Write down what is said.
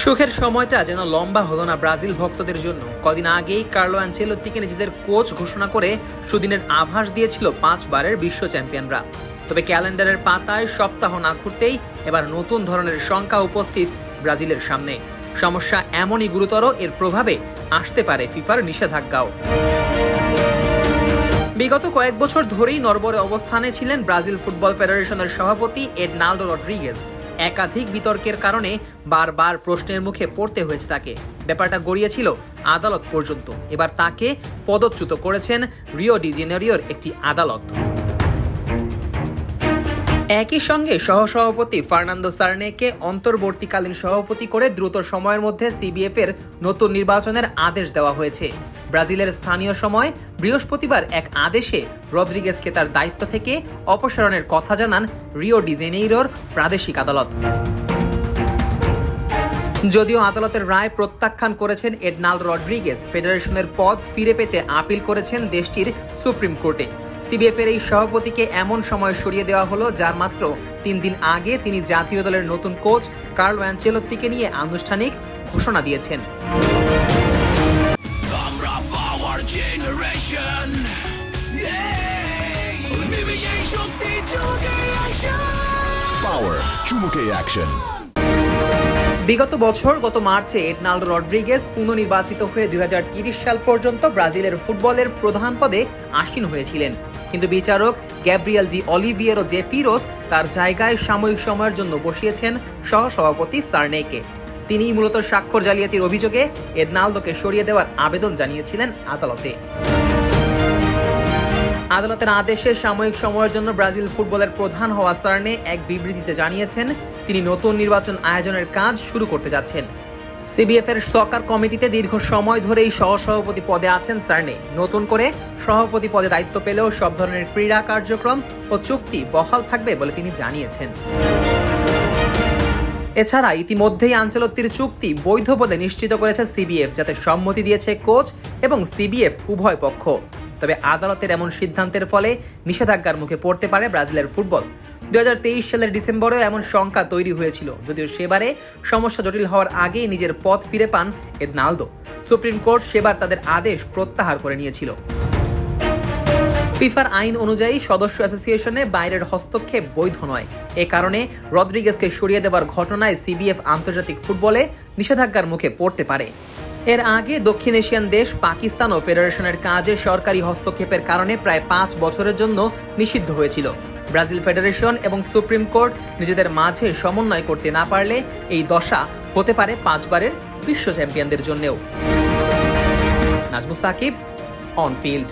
সুখের সময়টা যেন লম্বা হলো না ব্রাজিল ভক্তদের জন্য। কদিন আগেই কার্লো আনচেলত্তিকে নিজেদের কোচ ঘোষণা করে সুদিনের আভাস দিয়েছিল 5 বারের বিশ্ব চ্যাম্পিয়নরা। তবে ক্যালেন্ডারের পাতায় সপ্তাহ না ঘুরতেই এবার নতুন ধরনের শঙ্কা উপস্থিত ব্রাজিলের সামনে। সমস্যা এমনই গুরুতর, এর প্রভাবে আসতে পারে ফিফার নিষেধাজ্ঞাও। বিগত কয়েক বছর ধরেই নড়বড়ে অবস্থানে ছিলেন ব্রাজিল ফুটবল ফেডারেশনের সভাপতি এডনাল্ডো রড্রিগেজ। একাধিক বিতর্কের কারণে বারবার প্রশ্নের মুখে পড়তে হয়েছে তাকে। ব্যাপারটা গড়িয়েছিল আদালত পর্যন্ত। এবার তাকে পদচ্যুত করেছেন রিও ডি জেনেরিওর একটি আদালত। একই সঙ্গে সহসভাপতি ফার্নান্দো সার্নেকে অন্তর্বর্তীকালীন সভাপতি করে দ্রুত সময়ের মধ্যে সিবিএফ এর নতুন নির্বাচনের আদেশ দেওয়া হয়েছে। ব্রাজিলের স্থানীয় সময় বৃহস্পতিবার এক আদেশে রদ্রিগেজকে তার দায়িত্ব থেকে অপসারণের কথা জানান রিও ডি জেনেইরোর প্রাদেশিক আদালত। যদিও আদালতের রায় প্রত্যাখ্যান করেছেন এডনাল্ডো রড্রিগেজ, ফেডারেশনের পদ ফিরে পেতে আপিল করেছেন দেশটির সুপ্রিম কোর্টে। সিবিএফ এর এই সভাপতিকে এমন সময় সরিয়ে দেওয়া হলো যার মাত্র 3 দিন আগে তিনি জাতীয় দলের নতুন কোচ কার্লো আনচেলত্তিকে নিয়ে আনুষ্ঠানিক ঘোষণা দিয়েছেন। বিগত বছর গত মার্চে এডনাল্ডো রড্রিগেজ পুনর্নির্বাচিত হয়ে 2030 সাল পর্যন্ত ব্রাজিলের ফুটবলের প্রধান পদে আসীন হয়েছিলেন। কিন্তু বিচারক গ্যাব্রিয়েল ডি অলিভিয়েরো জেফিরোস তার জায়গায় সাময়িক সময়ের জন্য বসিয়েছেন সহসভাপতি সার্নেকে। তিনিই মূলত স্বাক্ষর জালিয়াতির অভিযোগে এডনাল্ডোকে সরিয়ে দেওয়ার আবেদন জানিয়েছিলেন আদালতে। আদালতের আদেশে সাময়িক সময়ের জন্য ব্রাজিল ফুটবলের প্রধান হওয়া সার্নে এক বিবৃতিতে জানিয়েছেন তিনি নতুন নির্বাচন আয়োজনের কাজ শুরু করতে যাচ্ছেন। সিবিএফ এর সরকার কমিটিতে দীর্ঘ সময় ধরেই সহসভাপতি পদে আছেন সার্নে। নতুন করে সভাপতি পদে দায়িত্ব পেলেও সব ধরনের ক্রীড়া কার্যক্রম ও চুক্তি বহাল থাকবে বলে তিনি জানিয়েছেন। এছাড়া ইতিমধ্যেই আনচেলত্তির চুক্তি বৈধ বলে নিশ্চিত করেছে সিবিএফ, যাতে সম্মতি দিয়েছে কোচ এবং সিবিএফ উভয় পক্ষ। তবে আদালতের এমন সিদ্ধান্তের ফলে নিষেধাজ্ঞার মুখে পড়তে পারে ব্রাজিলের ফুটবল। 2023 সালের ডিসেম্বরেও এমন শঙ্কা তৈরি হয়েছিল, যদিও সেবারে সমস্যা জটিল হওয়ার আগেই নিজের পদ ফিরে পান এডনাল্ডো। সুপ্রিম কোর্ট সেবার তাদের আদেশ প্রত্যাহার করে নিয়েছিল। ফিফার আইন অনুযায়ী সদস্য অ্যাসোসিয়েশনে বাইরের হস্তক্ষেপ বৈধ নয়। এ কারণে রদ্রিগেজকে সরিয়ে দেওয়ার ঘটনায় সিবিএফ আন্তর্জাতিক ফুটবলে নিষেধাজ্ঞার মুখে পড়তে পারে। এর আগে দক্ষিণ এশিয়ান দেশ পাকিস্তান ও ফেডারেশনের কাজে সরকারি হস্তক্ষেপের কারণে প্রায় 5 বছরের জন্য নিষিদ্ধ হয়েছিল। ব্রাজিল ফেডারেশন এবং সুপ্রিম কোর্ট নিজেদের মাঝে সমন্বয় করতে না পারলে এই দশা হতে পারে 5 বারের বিশ্ব চ্যাম্পিয়নদের জন্যও। Nazmus Sakib, on field.